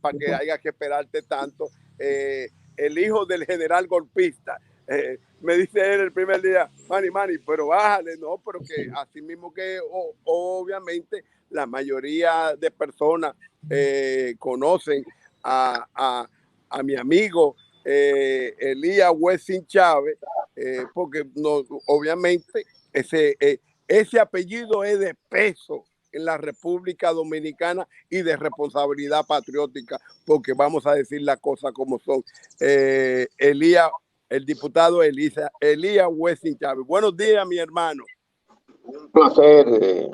para que haya que esperarte tanto. El hijo del general golpista. Me dice él el primer día, Manny, pero bájale, no, pero que así mismo que obviamente la mayoría de personas conocen a mi amigo Elías Wessing Chávez, porque no, obviamente ese apellido es de peso en la República Dominicana y de responsabilidad patriótica, porque vamos a decir las cosas como son. Elías, el diputado Elías Wessing Chávez. Buenos días, mi hermano. Un placer,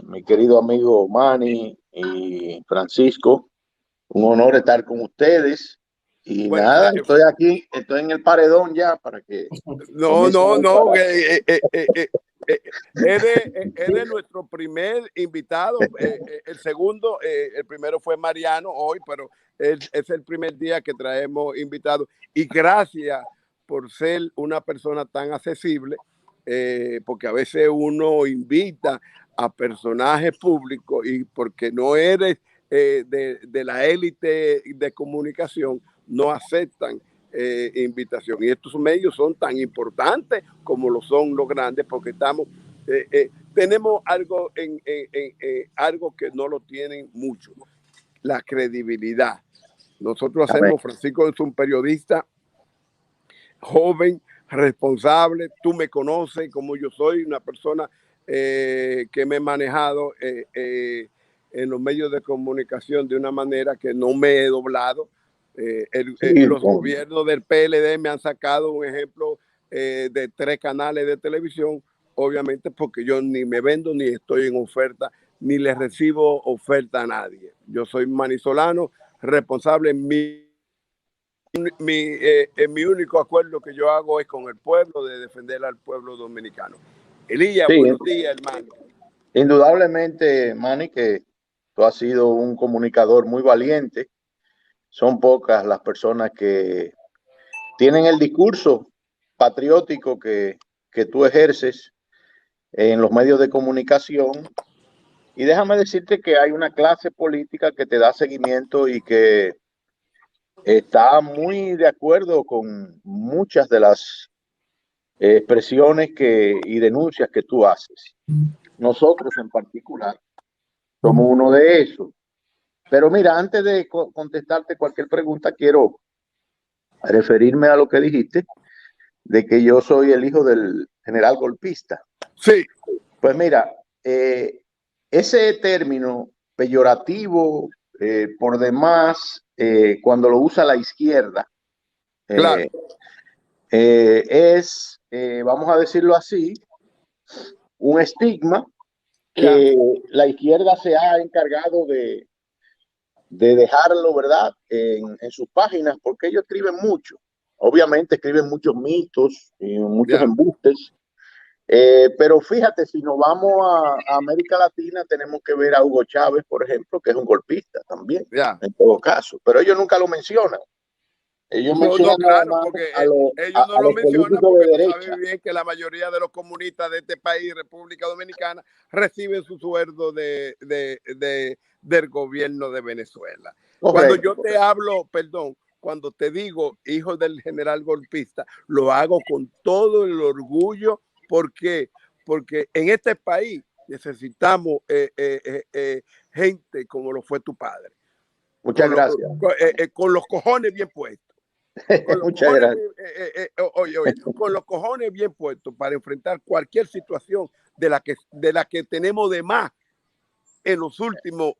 mi querido amigo Manny y Francisco. Un honor estar con ustedes. Y bueno, nada, estoy aquí, estoy en el paredón ya para que... No. Eres nuestro primer invitado. El segundo, el primero fue Mariano hoy, pero es el primer día que traemos invitados. Y gracias por ser una persona tan accesible, porque a veces uno invita a personajes públicos y porque no eres de la élite de comunicación, no aceptan invitación. Y estos medios son tan importantes como lo son los grandes, porque tenemos algo algo que no lo tienen mucho, la credibilidad. Nosotros hacemos, Francisco es un periodista joven, responsable, tú me conoces como yo soy, una persona que me he manejado en los medios de comunicación de una manera que no me he doblado. Los gobiernos del PLD me han sacado un ejemplo de 3 canales de televisión, obviamente porque yo ni me vendo, ni estoy en oferta, ni le recibo oferta a nadie. Yo soy manizolano, responsable. Mi único acuerdo que yo hago es con el pueblo, de defender al pueblo dominicano. Elías, sí, buenos días, hermano. Indudablemente, Manny, que tú has sido un comunicador muy valiente. Son pocas las personas que tienen el discurso patriótico que tú ejerces en los medios de comunicación. Y déjame decirte que hay una clase política que te da seguimiento y que está muy de acuerdo con muchas de las expresiones y denuncias que tú haces. Nosotros en particular somos uno de esos. Pero mira, antes de contestarte cualquier pregunta, quiero referirme a lo que dijiste, de que yo soy el hijo del general golpista. Sí. Pues mira, ese término peyorativo por demás, cuando lo usa la izquierda, claro, vamos a decirlo así, un estigma que la izquierda se ha encargado de dejarlo, ¿verdad?, en sus páginas, porque ellos escriben mucho. Obviamente escriben muchos mitos y muchos embustes. Pero fíjate, si nos vamos a América Latina, tenemos que ver a Hugo Chávez, por ejemplo, que es un golpista también, en todo caso. Pero ellos nunca lo mencionan. Ellos mencionan claro, porque ellos no lo mencionan porque tú sabes bien que la mayoría de los comunistas de este país, República Dominicana, reciben su sueldo del gobierno de Venezuela. Cuando yo te hablo, perdón, cuando te digo hijo del general golpista, lo hago con todo el orgullo. ¿Por qué? Porque en este país necesitamos gente como lo fue tu padre. Muchas gracias. Con los cojones bien puestos. Muchas gracias. Con los cojones bien puestos para enfrentar cualquier situación de la que tenemos de más en los últimos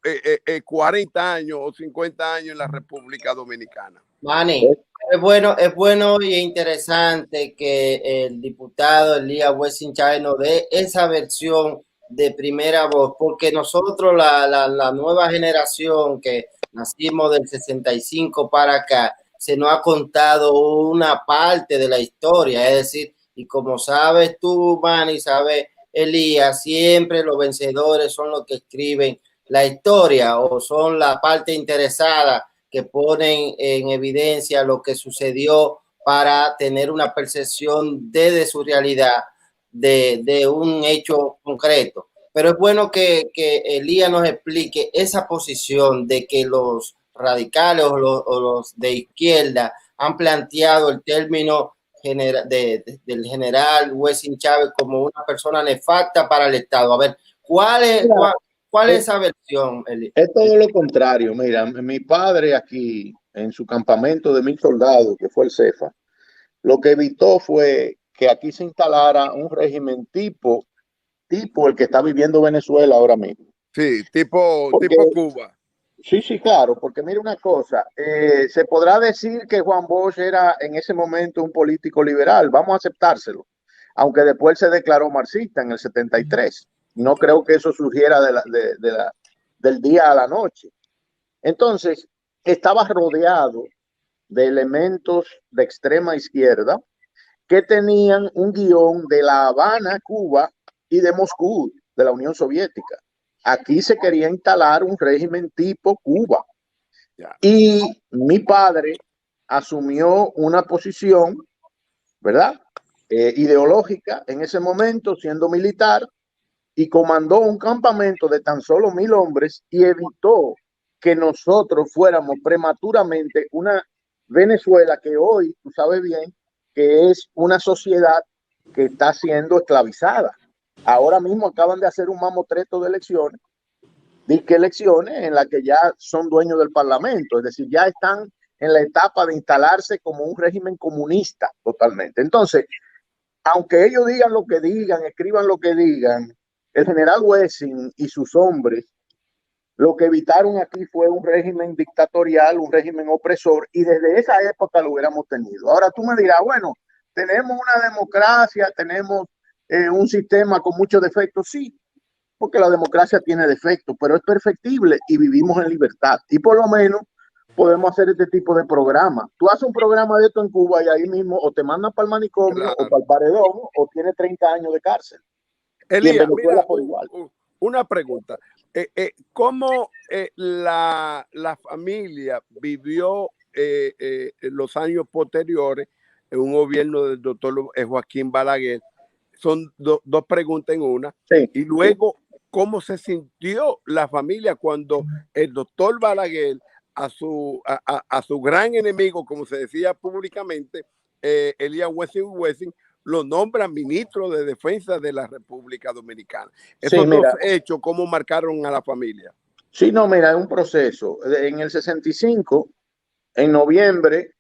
40 años o 50 años en la República Dominicana. Manny, es bueno y interesante que el diputado Elías Wessing Chávez nos dé esa versión de primera voz, porque nosotros, la nueva generación que nacimos del 65 para acá, se nos ha contado una parte de la historia, es decir, y como sabes tú, Manny, sabes Elías, siempre los vencedores son los que escriben la historia o son la parte interesada que ponen en evidencia lo que sucedió para tener una percepción de su realidad de un hecho concreto. Pero es bueno que Elías nos explique esa posición de que los radicales o los de izquierda han planteado el término del general Wessing Chávez como una persona nefasta para el Estado. A ver, ¿cuál es esa versión? Es todo lo contrario. Mira, mi padre aquí en su campamento de 1000 soldados, que fue el CEFA, lo que evitó fue que aquí se instalara un régimen tipo el que está viviendo Venezuela ahora mismo. Sí, tipo Cuba. Sí, claro, porque mira una cosa, se podrá decir que Juan Bosch era en ese momento un político liberal, vamos a aceptárselo, aunque después se declaró marxista en el 73. No creo que eso surgiera del día a la noche. Entonces, estaba rodeado de elementos de extrema izquierda que tenían un guión de La Habana, Cuba, y de Moscú, de la Unión Soviética. Aquí se quería instalar un régimen tipo Cuba. Y mi padre asumió una posición, ¿verdad? Ideológica en ese momento, siendo militar, y comandó un campamento de tan solo 1000 hombres y evitó que nosotros fuéramos prematuramente una Venezuela que hoy, tú sabes bien, que es una sociedad que está siendo esclavizada. Ahora mismo acaban de hacer un mamotreto de elecciones, en las que ya son dueños del Parlamento, es decir, ya están en la etapa de instalarse como un régimen comunista totalmente. Entonces, aunque ellos digan lo que digan, escriban lo que digan, el general Wessing y sus hombres lo que evitaron aquí fue un régimen dictatorial, un régimen opresor, y desde esa época lo hubiéramos tenido. Ahora tú me dirás, bueno, tenemos una democracia, tenemos un sistema con muchos defectos, sí, porque la democracia tiene defectos, pero es perfectible y vivimos en libertad. Y por lo menos podemos hacer este tipo de programas. Tú haces un programa de esto en Cuba y ahí mismo o te mandan para el manicomio o para el paredón o tienes 30 años de cárcel. Elías, mira, por igual. Una pregunta. ¿Cómo la familia vivió los años posteriores en un gobierno del doctor Joaquín Balaguer? Son dos preguntas en una. Sí, y luego, ¿cómo se sintió la familia cuando el doctor Balaguer a su gran enemigo, como se decía públicamente, Elías Wessing, lo nombra ministro de Defensa de la República Dominicana? Esos dos hechos, ¿cómo marcaron a la familia? Sí, no, mira, es un proceso. En el 65, en noviembre,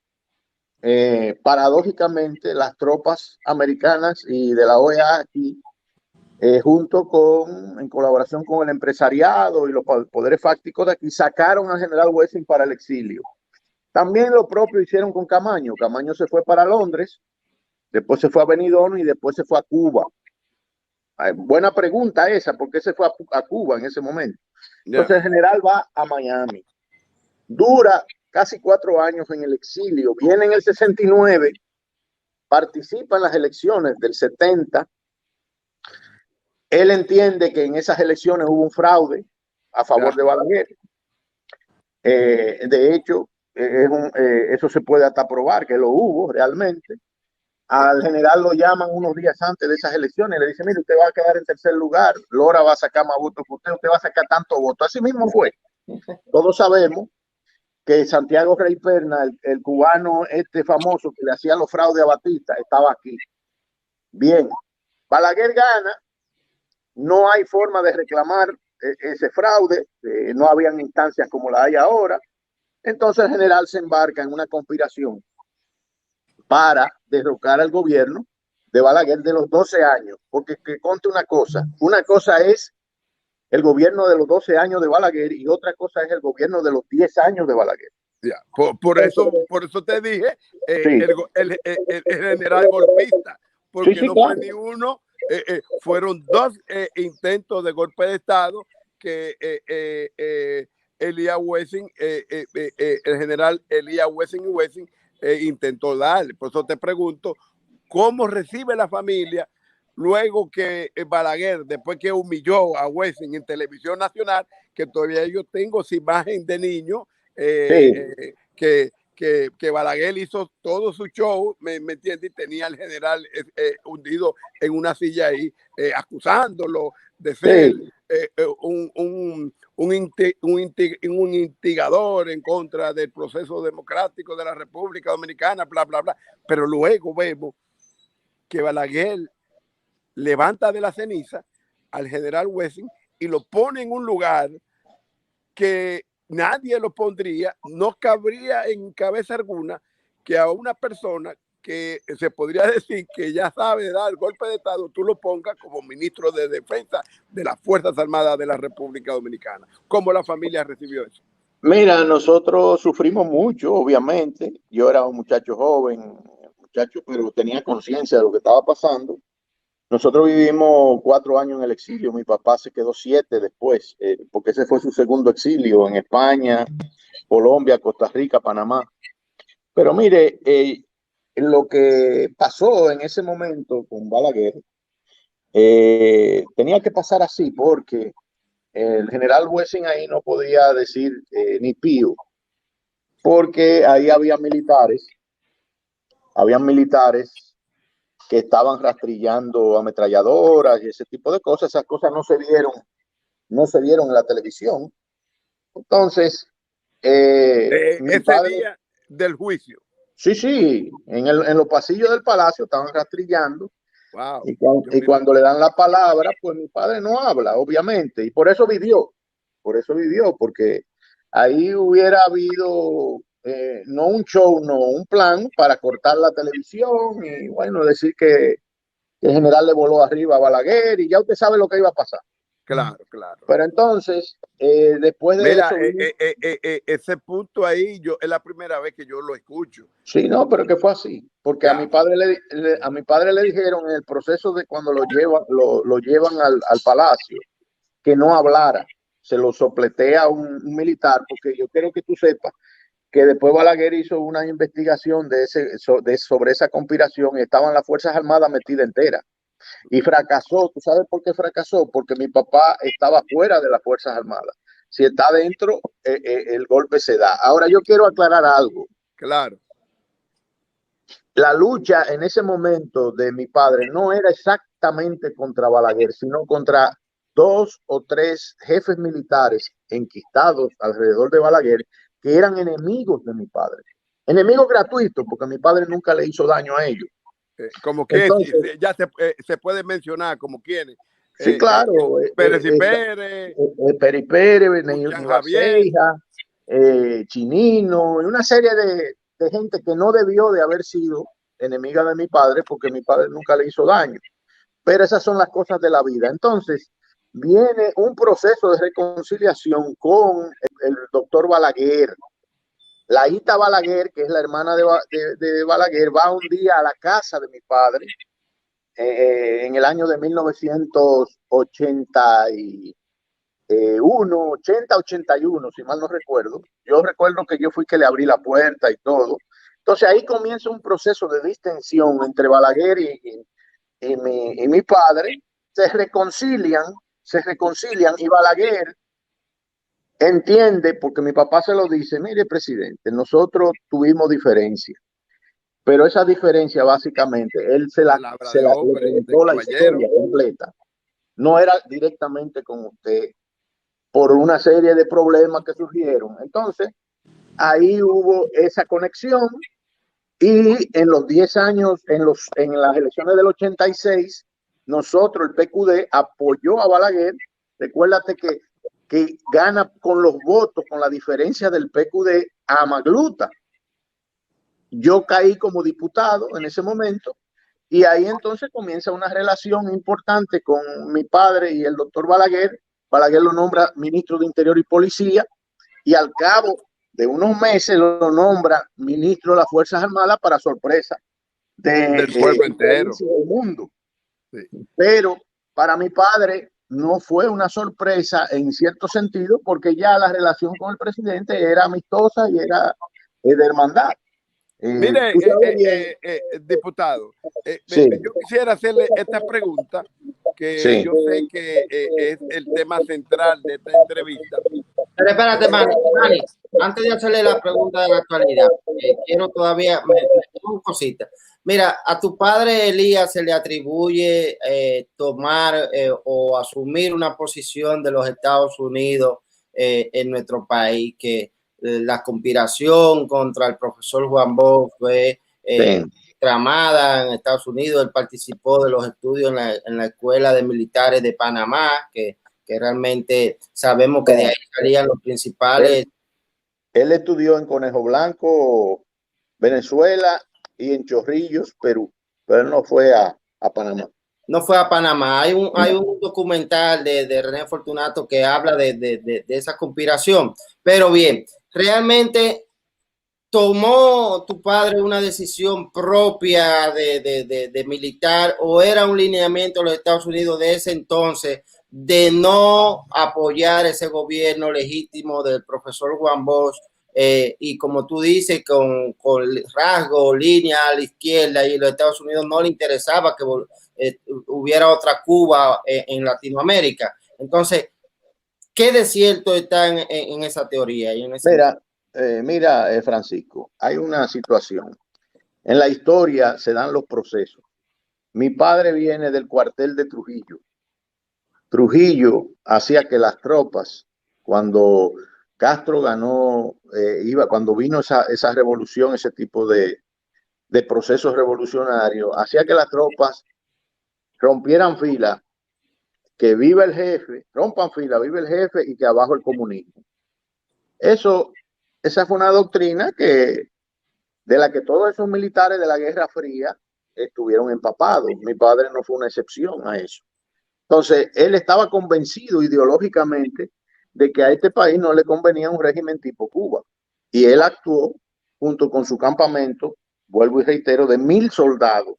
paradójicamente, las tropas americanas y de la OEA aquí, en colaboración con el empresariado y los poderes fácticos de aquí, sacaron al general Wessing para el exilio. También lo propio hicieron con Camaño. Camaño se fue para Londres, después se fue a Benidorm y después se fue a Cuba. Buena pregunta esa, ¿por qué se fue a Cuba en ese momento? Entonces el general va a Miami, dura casi 4 años en el exilio, viene en el 69, participa en las elecciones del 70. Él entiende que en esas elecciones hubo un fraude a favor de Balaguer. De hecho, eso se puede hasta probar que lo hubo realmente. Al general lo llaman unos días antes de esas elecciones y le dicen, mire, usted va a quedar en tercer lugar, Lora va a sacar más votos que usted va a sacar tanto voto. Así mismo fue. Todos sabemos que Santiago Rey Perna, el cubano famoso que le hacía los fraudes a Batista, estaba aquí. Bien, Balaguer gana, no hay forma de reclamar ese fraude, no habían instancias como la hay ahora. Entonces el general se embarca en una conspiración para derrocar al gobierno de Balaguer de los 12 años, porque que conte una cosa es el gobierno de los 12 años de Balaguer y otra cosa es el gobierno de los 10 años de Balaguer. Por eso te dije el general golpista, porque no fue ni uno, fueron 2 intentos de golpe de Estado que Elías Wessing, el general Elías Wessing intentó darle. Por eso te pregunto, ¿cómo recibe la familia luego que Balaguer, después que humilló a Wessing en televisión nacional, que todavía yo tengo esa imagen de niño, que Balaguer hizo todo su show, ¿me entiendes? Y tenía al general hundido en una silla ahí, acusándolo de ser un instigador en contra del proceso democrático de la República Dominicana, bla, bla, bla. Pero luego vemos que Balaguer levanta de la ceniza al general Wessing y lo pone en un lugar que nadie lo pondría, no cabría en cabeza alguna que a una persona que se podría decir que ya sabe dar golpe de Estado, tú lo pongas como ministro de Defensa de las Fuerzas Armadas de la República Dominicana. ¿Cómo la familia recibió eso? Mira, nosotros sufrimos mucho, obviamente. Yo era un muchacho joven, pero tenía conciencia de lo que estaba pasando. Nosotros vivimos 4 años en el exilio. Mi papá se quedó 7 después, porque ese fue su segundo exilio en España, Colombia, Costa Rica, Panamá. Pero mire, lo que pasó en ese momento con Balaguer tenía que pasar así, porque el general Wessing ahí no podía decir ni pío, porque ahí habían militares que estaban rastrillando ametralladoras y ese tipo de cosas. Esas cosas no se vieron en la televisión. Entonces, mi ese padre, día del juicio. sí, en los pasillos del palacio estaban rastrillando. Wow. Y cuando le dan la palabra, pues mi padre no habla, obviamente, y por eso vivió, porque ahí hubiera habido no un show, no un plan para cortar la televisión y bueno, decir que el general le voló arriba a Balaguer y ya usted sabe lo que iba a pasar. Claro, claro. Pero entonces, después de Mira, eso... ese punto ahí es la primera vez que yo lo escucho. Sí, no, pero que fue así, porque Ya. a mi padre le dijeron en el proceso de cuando lo llevan al palacio que no hablara, se lo sopletea un militar, porque yo quiero que tú sepas que después Balaguer hizo una investigación sobre esa conspiración y estaban las Fuerzas Armadas metidas enteras. Y fracasó. ¿Tú sabes por qué fracasó? Porque mi papá estaba fuera de las Fuerzas Armadas. Si está dentro, el golpe se da. Ahora yo quiero aclarar algo. Claro. La lucha en ese momento de mi padre no era exactamente contra Balaguer, sino contra 2 o 3 jefes militares enquistados alrededor de Balaguer que eran enemigos de mi padre. Enemigos gratuitos, porque mi padre nunca le hizo daño a ellos. Como que entonces, ya se puede mencionar como quienes. Sí, claro. Pérez y Pérez. Pérez y Pérez, Ceja, Chinino, y una serie de gente que no debió de haber sido enemiga de mi padre porque mi padre nunca le hizo daño. Pero esas son las cosas de la vida. Entonces, viene un proceso de reconciliación con el doctor Balaguer. La Ita Balaguer, que es la hermana de Balaguer, va un día a la casa de mi padre en el año de 1981, si mal no recuerdo. Yo recuerdo que yo fui que le abrí la puerta y todo. Entonces ahí comienza un proceso de distensión entre Balaguer y mi padre. Se reconcilian y Balaguer entiende, porque mi papá se lo dice: mire, presidente, nosotros tuvimos diferencias, pero esa diferencia básicamente él le contó la historia completa. No era directamente con usted por una serie de problemas que surgieron. Entonces, ahí hubo esa conexión y en los 10 años, en las elecciones del 86, nosotros, el PQD, apoyó a Balaguer. Recuérdate que gana con los votos, con la diferencia del PQD a Magluta. Yo caí como diputado en ese momento y ahí entonces comienza una relación importante con mi padre y el doctor Balaguer. Balaguer lo nombra ministro de Interior y Policía y al cabo de unos meses lo nombra ministro de las Fuerzas Armadas para sorpresa del pueblo entero, del mundo. Sí. Pero para mi padre no fue una sorpresa en cierto sentido, porque ya la relación con el presidente era amistosa y era de hermandad. Mire, diputado, sí. yo quisiera hacerle esta pregunta, que sí, yo sé que es el tema central de esta entrevista. Pero espérate, Manny, antes de hacerle la pregunta de la actualidad, quiero todavía, me tengo cositas. Mira, a tu padre Elías se le atribuye tomar o asumir una posición de los Estados Unidos en nuestro país, que la conspiración contra el profesor Juan Bosch fue Sí. tramada en Estados Unidos. Él participó de los estudios en la Escuela de Militares de Panamá, que realmente sabemos que de ahí salían los principales. Él estudió en Conejo Blanco, Venezuela, y en Chorrillos, Perú, pero él no fue a Panamá. No fue a Panamá. Hay un documental de René Fortunato que habla de esa conspiración. Pero bien, realmente tomó tu padre una decisión propia de militar, o era un lineamiento de los Estados Unidos de ese entonces de no apoyar ese gobierno legítimo del profesor Juan Bosch, y como tú dices, con rasgo, línea a la izquierda, y los Estados Unidos no le interesaba que hubiera otra Cuba en Latinoamérica. Entonces, ¿qué de cierto está en esa teoría? Y en ese mira, Francisco, hay una situación. En la historia se dan los procesos. Mi padre viene del cuartel de Trujillo. Trujillo hacía que las tropas, cuando Castro ganó, cuando vino esa revolución, ese tipo de procesos revolucionarios, hacía que las tropas rompieran fila, que viva el jefe, rompan fila, viva el jefe y que abajo el comunismo. Esa fue una doctrina de la que todos esos militares de la Guerra Fría estuvieron empapados. Mi padre no fue una excepción a eso. Entonces, él estaba convencido ideológicamente de que a este país no le convenía un régimen tipo Cuba. Y él actuó junto con su campamento, vuelvo y reitero, de 1,000 soldados,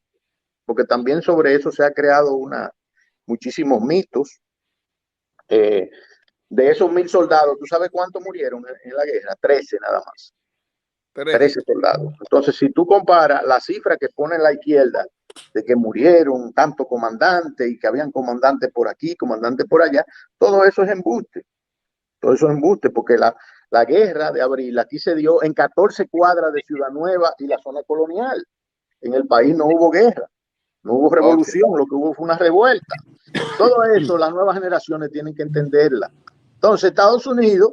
porque también sobre eso se ha creado muchísimos mitos. De esos 1,000 soldados, ¿tú sabes cuántos murieron en la guerra? 13 nada más. 13 soldados. Entonces, si tú comparas la cifra que pone en la izquierda de que murieron tanto comandantes y que habían comandantes por aquí, comandantes por allá, todo eso es embuste. Todo eso es embuste, porque la guerra de abril aquí se dio en 14 cuadras de Ciudad Nueva y la zona colonial. En el país no hubo guerra, no hubo revolución, lo que hubo fue una revuelta. Todo eso las nuevas generaciones tienen que entenderla. Entonces, Estados Unidos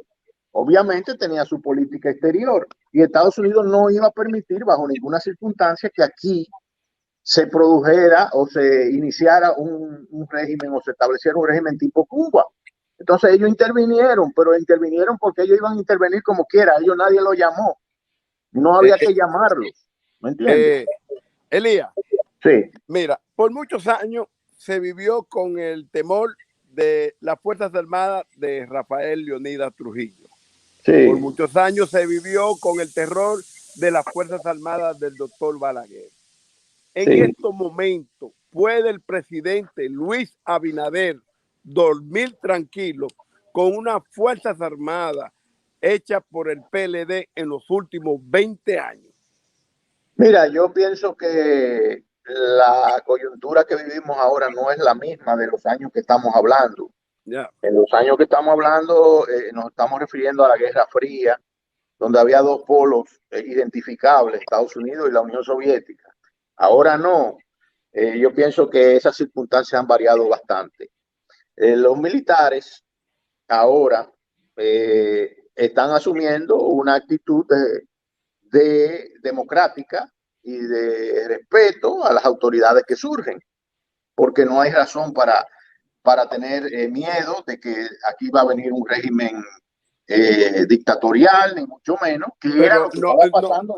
obviamente tenía su política exterior y Estados Unidos no iba a permitir bajo ninguna circunstancia que aquí se produjera o se iniciara un régimen o se estableciera un régimen tipo Cuba. Entonces ellos intervinieron, pero intervinieron porque ellos iban a intervenir como quiera. Ellos nadie los llamó. No había que llamarlos. ¿Me entiendes? Elías, sí. Mira, por muchos años se vivió con el temor de las Fuerzas Armadas de Rafael Leonidas Trujillo. Sí. Por muchos años se vivió con el terror de las Fuerzas Armadas del doctor Balaguer. En estos momentos, ¿puede el presidente Luis Abinader dormir tranquilo con unas Fuerzas Armadas hechas por el PLD en los últimos 20 años? Mira, yo pienso que la coyuntura que vivimos ahora no es la misma de los años que estamos hablando. En los años que estamos hablando nos estamos refiriendo a la Guerra Fría, donde había dos polos identificables, Estados Unidos y la Unión Soviética. Ahora no. Yo pienso que esas circunstancias han variado bastante. Los militares ahora están asumiendo una actitud democrática y de respeto a las autoridades que surgen, porque no hay razón para tener miedo de que aquí va a venir un régimen dictatorial, ni mucho menos, que pero era lo que estaba pasando.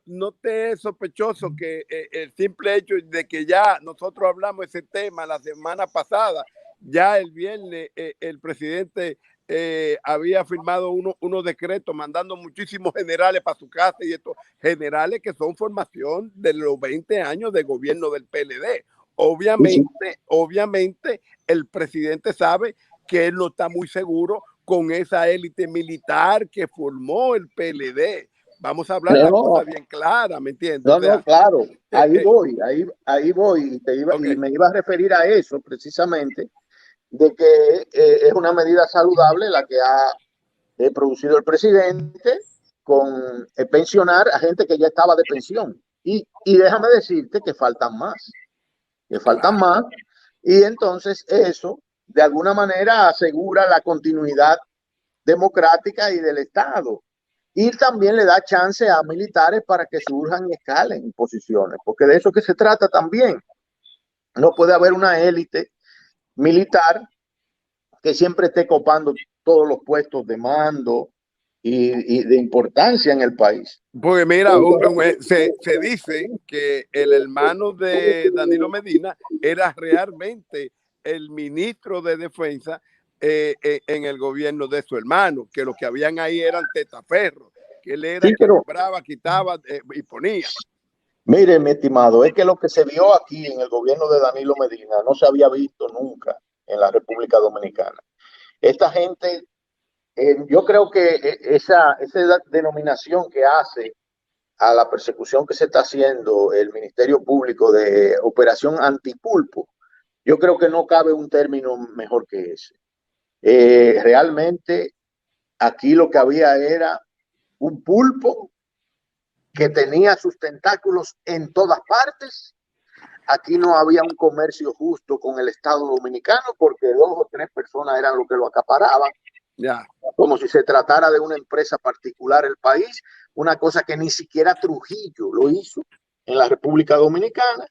No te es sospechoso que el simple hecho de que ya nosotros hablamos ese tema la semana pasada, ya el viernes el presidente había firmado unos decretos mandando muchísimos generales para su casa, y estos generales que son formación de los 20 años de gobierno del PLD. Obviamente el presidente sabe que él no está muy seguro con esa élite militar que formó el PLD. Vamos a hablar la cosa bien clara, ¿me entiendes? No, claro, ahí voy, y me iba a referir a eso precisamente, de que es una medida saludable la que ha producido el presidente con pensionar a gente que ya estaba de pensión. Y déjame decirte que faltan más, que faltan más. Y entonces eso, de alguna manera, asegura la continuidad democrática y del Estado. Y también le da chance a militares para que surjan y escalen posiciones, porque de eso que se trata también. No puede haber una élite militar que siempre esté copando todos los puestos de mando y de importancia en el país. Porque mira, se dice que el hermano de Danilo Medina era realmente el ministro de Defensa en el gobierno de su hermano, que lo que habían ahí eran testaferros, que él era Sí, que compraba, quitaba y ponía. Mire, mi estimado, es que lo que se vio aquí en el gobierno de Danilo Medina no se había visto nunca en la República Dominicana. Esta gente, yo creo que esa denominación que hace a la persecución que se está haciendo el Ministerio Público de Operación Antipulpo, yo creo que no cabe un término mejor que ese. Realmente aquí lo que había era un pulpo que tenía sus tentáculos en todas partes. Aquí no había un comercio justo con el Estado Dominicano porque 2 o 3 personas eran los que lo acaparaban. Ya. Como si se tratara de una empresa particular el país, una cosa que ni siquiera Trujillo lo hizo en la República Dominicana.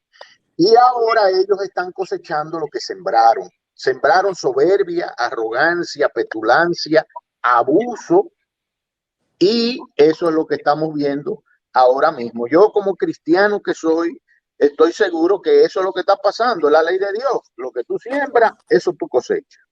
Y ahora ellos están cosechando lo que sembraron. Sembraron soberbia, arrogancia, petulancia, abuso, y eso es lo que estamos viendo ahora mismo. Yo como cristiano que soy, estoy seguro que eso es lo que está pasando, es la ley de Dios. Lo que tú siembras, eso tú cosechas.